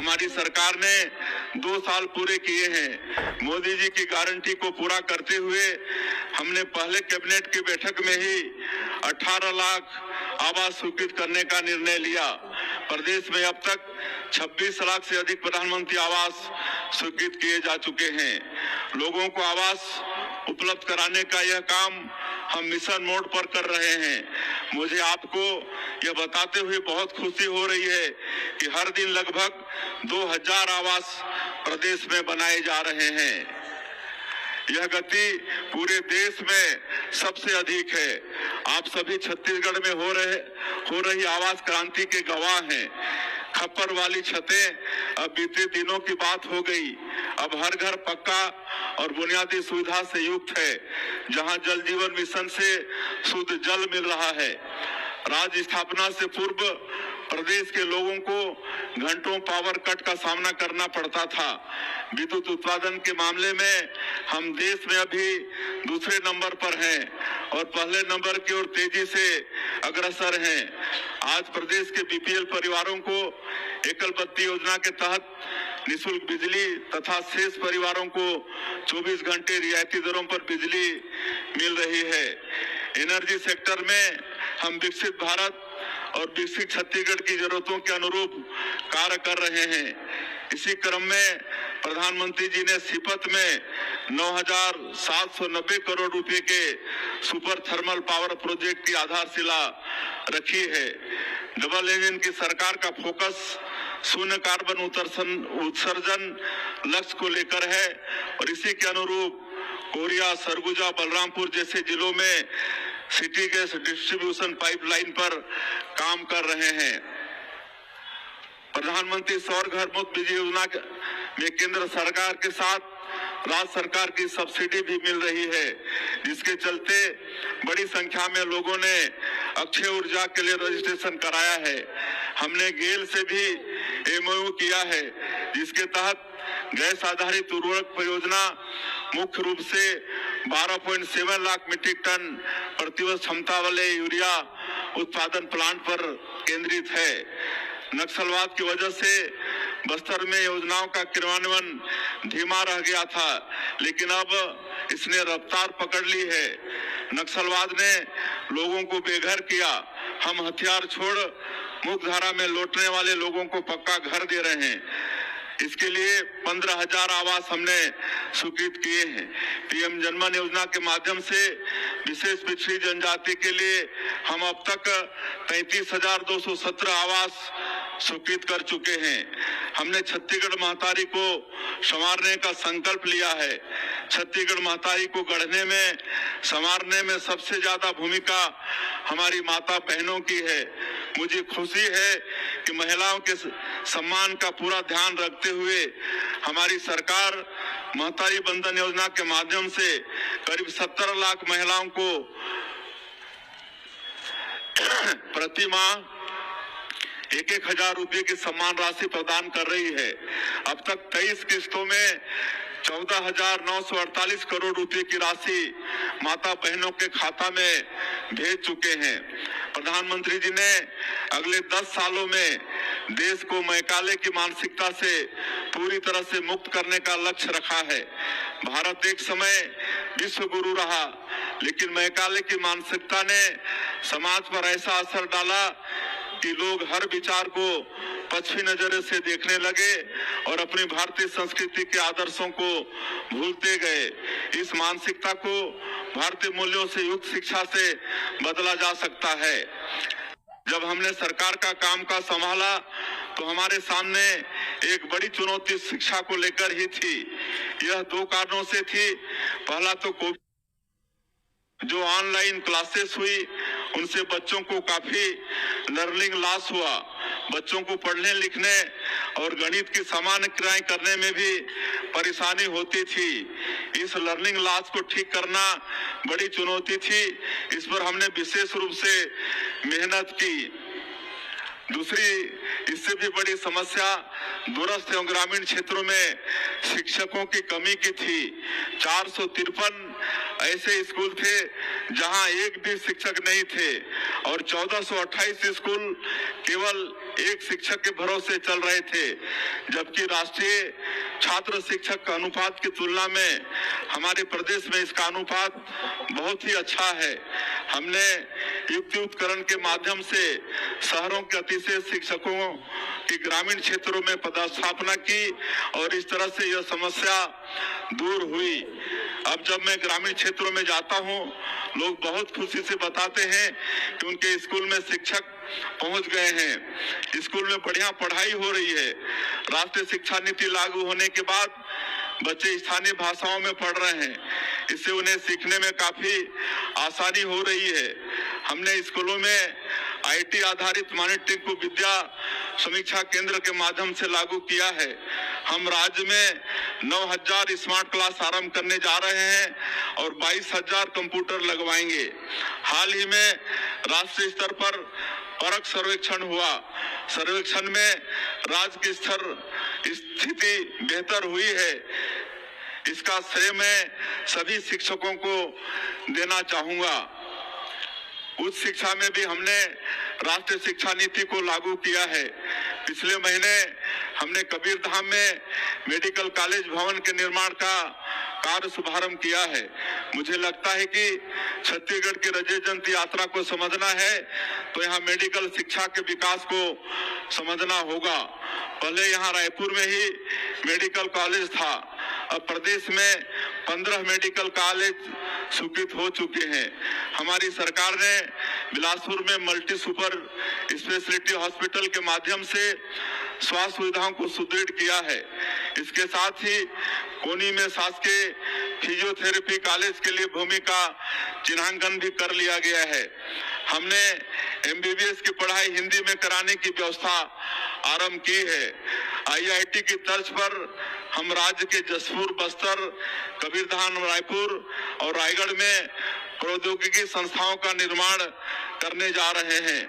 हमारी सरकार ने 2 साल पूरे किए हैं। मोदी जी की गारंटी को पूरा करते हुए हमने पहले कैबिनेट की बैठक में ही 18 लाख आवास स्वीकृत करने का निर्णय लिया। प्रदेश में अब तक 26 लाख से अधिक प्रधानमंत्री आवास स्वीकृत किए जा चुके हैं। लोगों को आवास उपलब्ध कराने का यह काम हम मिशन मोड पर कर रहे हैं। मुझे आपको यह बताते हुए बहुत खुशी हो रही है कि हर दिन लगभग 2000 आवास प्रदेश में बनाए जा रहे हैं। यह गति पूरे देश में सबसे अधिक है। आप सभी छत्तीसगढ़ में हो रही आवास क्रांति के गवाह हैं। खप्पर वाली छतें अब बीते दिनों की बात हो गई। अब हर घर पक्का और बुनियादी सुविधा से युक्त है, जहां जल जीवन मिशन से शुद्ध जल मिल रहा है। राज्य स्थापना से पूर्व प्रदेश के लोगों को घंटों पावर कट का सामना करना पड़ता था। विद्युत उत्पादन के मामले में हम देश में अभी दूसरे नंबर पर हैं और पहले नंबर की ओर तेजी से अग्रसर हैं। आज प्रदेश के बीपीएल परिवारों को एकल बत्ती योजना के तहत निःशुल्क बिजली तथा शेष परिवारों को 24 घंटे रियायती दरों पर बिजली मिल रही है। एनर्जी सेक्टर में हम विकसित भारत और विकसित छत्तीसगढ़ की जरूरतों के अनुरूप कार्य कर रहे हैं। इसी क्रम में प्रधानमंत्री जी ने सीपत में 9,790 करोड़ रुपए के सुपर थर्मल पावर प्रोजेक्ट की आधारशिला रखी है। डबल इंजन की सरकार का फोकस शून्य कार्बन उत्सर्जन लक्ष्य को लेकर है और इसी के अनुरूप कोरिया, सरगुजा, बलरामपुर जैसे जिलों में सिटी गैस डिस्ट्रीब्यूशन पाइपलाइन पर काम कर रहे हैं। प्रधानमंत्री सौर घर मुफ्त बिजली योजना में केंद्र सरकार के साथ राज्य सरकार की सब्सिडी भी मिल रही है, जिसके चलते बड़ी संख्या में लोगों ने अक्षय ऊर्जा के लिए रजिस्ट्रेशन कराया है। हमने गेल से भी एमओयू किया है, जिसके तहत गैस आधारित उर्वरक परियोजना मुख्य रूप से 12.7 लाख मीट्रिक टन प्रतिवर्ष क्षमता वाले यूरिया उत्पादन प्लांट पर केंद्रित है। नक्सलवाद की वजह से बस्तर में योजनाओं का क्रियान्वयन धीमा रह गया था, लेकिन अब इसने रफ्तार पकड़ ली है। नक्सलवाद ने लोगों को बेघर किया। हम हथियार छोड़ मुख्यधारा में लौटने वाले लोगों को पक्का घर दे रहे हैं। इसके लिए 15,000 आवास हमने स्वीकृत किए हैं। पीएम जनमन योजना के माध्यम से विशेष पिछड़ी जनजाति के लिए हम अब तक 33,217 आवास स्वीकृत कर चुके हैं। हमने छत्तीसगढ़ महतारी को संवारने का संकल्प लिया है। छत्तीसगढ़ महतारी को गढ़ने में, संवारने में सबसे ज्यादा भूमिका हमारी माता बहनों की है। मुझे खुशी है कि महिलाओं के सम्मान का पूरा ध्यान रखते हुए हमारी सरकार महतारी बंधन योजना के माध्यम से करीब 70 लाख महिलाओं को प्रति माह 1,000 रुपए की सम्मान राशि प्रदान कर रही है। अब तक 23 किस्तों में 14,948 करोड़ रुपए की राशि माता बहनों के खाता में भेज चुके हैं। प्रधानमंत्री जी ने अगले 10 सालों में देश को मैकाले की मानसिकता से पूरी तरह से मुक्त करने का लक्ष्य रखा है। भारत एक समय विश्व गुरु रहा, लेकिन मैकाले की मानसिकता ने समाज पर ऐसा असर डाला कि लोग हर विचार को पश्चिमी नजरे से देखने लगे और अपनी भारतीय संस्कृति के आदर्शों को भूलते गए। इस मानसिकता को भारतीय मूल्यों से युक्त शिक्षा से बदला जा सकता है। जब हमने सरकार का कामकाज संभाला तो हमारे सामने एक बड़ी चुनौती शिक्षा को लेकर ही थी। यह 2 कारणों से थी। पहला तो कोविड, जो ऑनलाइन क्लासेस हुई उनसे बच्चों को काफी लर्निंग लॉस हुआ। बच्चों को पढ़ने लिखने और गणित की सामान्य क्रियाएं करने में भी परेशानी होती थी। इस लर्निंग लॉस को ठीक करना बड़ी चुनौती थी। इस पर हमने विशेष रूप से मेहनत की। दूसरी इससे भी बड़ी समस्या दूरस्थ एवं ग्रामीण क्षेत्रों में शिक्षकों की कमी की थी। 453 ऐसे स्कूल थे जहां एक भी शिक्षक नहीं थे और 1428 स्कूल केवल एक शिक्षक के भरोसे चल रहे थे, जबकि राष्ट्रीय छात्र शिक्षक का अनुपात की तुलना में हमारे प्रदेश में इसका अनुपात बहुत ही अच्छा है। हमने युक्तियुक्तकरण के माध्यम से शहरों के अतिशय शिक्षकों की ग्रामीण क्षेत्रों में पदस्थापना की और इस तरह से यह समस्या दूर हुई। अब जब मैं ग्रामीण क्षेत्रों में जाता हूं, लोग बहुत खुशी से बताते हैं कि उनके स्कूल में शिक्षक पहुंच गए हैं, स्कूल में बढ़िया पढ़ाई हो रही है। राष्ट्रीय शिक्षा नीति लागू होने के बाद बच्चे स्थानीय भाषाओं में पढ़ रहे हैं, इससे उन्हें सीखने में काफी आसानी हो रही है। हमने स्कूलों में आईटी आधारित मॉनिटरिंग को विद्या समीक्षा केंद्र के माध्यम से लागू किया है। हम राज्य में 9000 स्मार्ट क्लास आरंभ करने जा रहे हैं और 22,000 कंप्यूटर लगवाएंगे। हाल ही में राष्ट्रीय स्तर पर परख सर्वेक्षण हुआ। सर्वेक्षण में राज्य की स्थिति बेहतर हुई है। इसका श्रेय मैं सभी शिक्षकों को देना चाहूंगा। उच्च शिक्षा में भी हमने राष्ट्रीय शिक्षा नीति को लागू किया है। पिछले महीने हमने कबीरधाम में मेडिकल कॉलेज भवन के निर्माण का कार्य शुभारंभ किया है। मुझे लगता है कि छत्तीसगढ़ की रजय जयंती यात्रा को समझना है तो यहाँ मेडिकल शिक्षा के विकास को समझना होगा। पहले यहाँ रायपुर में ही मेडिकल कॉलेज था, अब प्रदेश में 15 मेडिकल कॉलेज स्वीकृत हो चुके हैं। हमारी सरकार ने बिलासपुर में मल्टी सुपर स्पेशलिटी हॉस्पिटल के माध्यम से स्वास्थ्य सुविधाओं को सुदृढ़ किया है। इसके साथ ही कोनी में शासकीय फिजियोथेरेपी कॉलेज के लिए भूमि का चिन्हांकन भी कर लिया गया है। हमने एमबीबीएस की पढ़ाई हिंदी में कराने की व्यवस्था आरंभ की है। आईआईटी की तर्ज पर हम राज्य के जसपुर, बस्तर, कबीरधाम, रायपुर और रायगढ़ में प्रौद्योगिकी संस्थाओं का निर्माण करने जा रहे हैं।